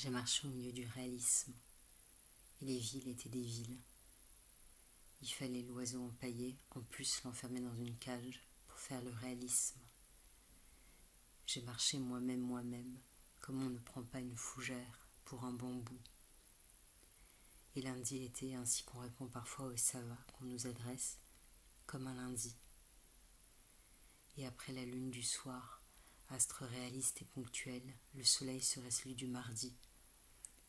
J'ai marché au milieu du réalisme, et les villes étaient des villes. Il fallait l'oiseau empaillé, en plus l'enfermer dans une cage, pour faire le réalisme. J'ai marché moi-même, comme on ne prend pas une fougère pour un bambou. Et lundi était, ainsi qu'on répond parfois au ça va qu'on nous adresse, comme un lundi. Et après la lune du soir, astre réaliste et ponctuel, le soleil serait celui du mardi.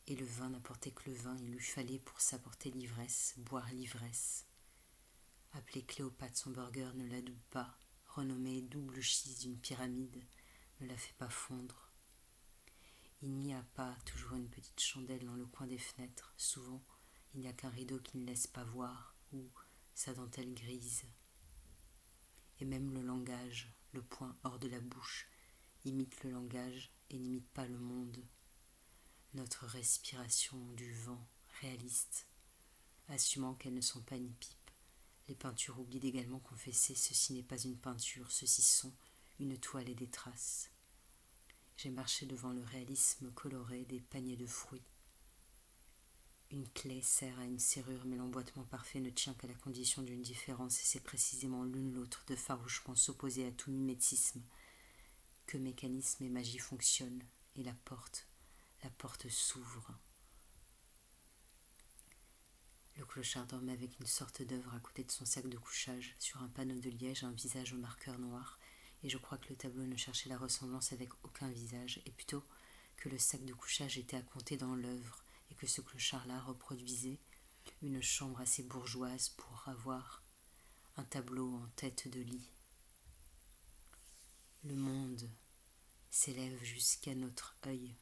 Et le vin n'apportait que le vin, il lui fallait pour s'apporter l'ivresse, boire l'ivresse. Appeler Cléopâtre son burger ne l'adoube pas, renommé double cheese d'une pyramide ne la fait pas fondre. Il n'y a pas toujours une petite chandelle dans le coin des fenêtres, souvent il n'y a qu'un rideau qui ne laisse pas voir, ou sa dentelle grise. Et même le langage, le point hors de la bouche, imite le langage et n'imite pas le monde. Notre respiration du vent réaliste, assumant qu'elles ne sont pas une pipe. Les peintures oublient également confesser, ceci n'est pas une peinture, ceci sont une toile et des traces. J'ai marché devant le réalisme coloré des paniers de fruits. Une clé sert à une serrure, mais l'emboîtement parfait ne tient qu'à la condition d'une différence, et c'est précisément l'une l'autre de farouchement s'opposer à tout mimétisme que mécanisme et magie fonctionnent, et la porte s'ouvre. Le clochard dormait avec une sorte d'œuvre à côté de son sac de couchage, sur un panneau de liège, un visage au marqueur noir, et je crois que le tableau ne cherchait la ressemblance avec aucun visage, et plutôt que le sac de couchage était à compter dans l'œuvre, et que ce clochard-là reproduisait une chambre assez bourgeoise pour avoir un tableau en tête de lit. Le monde s'élève jusqu'à notre œil,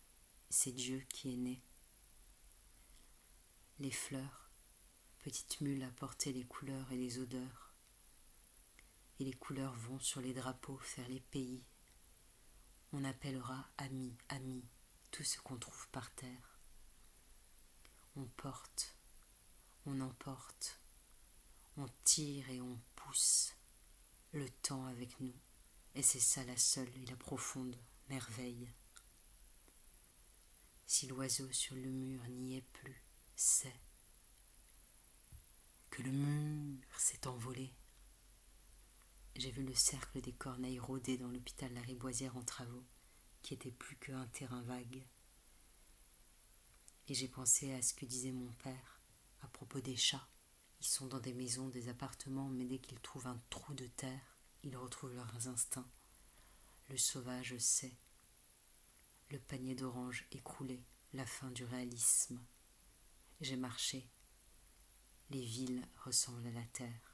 c'est Dieu qui est né. Les fleurs, petite mule à porter les couleurs et les odeurs, et les couleurs vont sur les drapeaux faire les pays. On appellera amis, amis, tout ce qu'on trouve par terre. On porte, on emporte, on tire et on pousse le temps avec nous, et c'est ça la seule et la profonde merveille. Si l'oiseau sur le mur n'y est plus, c'est que le mur s'est envolé. J'ai vu le cercle des corneilles rôder dans l'hôpital Lariboisière en travaux, qui était plus qu'un terrain vague. Et j'ai pensé à ce que disait mon père à propos des chats. Ils sont dans des maisons, des appartements, mais dès qu'ils trouvent un trou de terre, ils retrouvent leurs instincts. Le sauvage sait. Le panier d'oranges écroulé, la fin du réalisme. J'ai marché. Les villes ressemblent à la terre.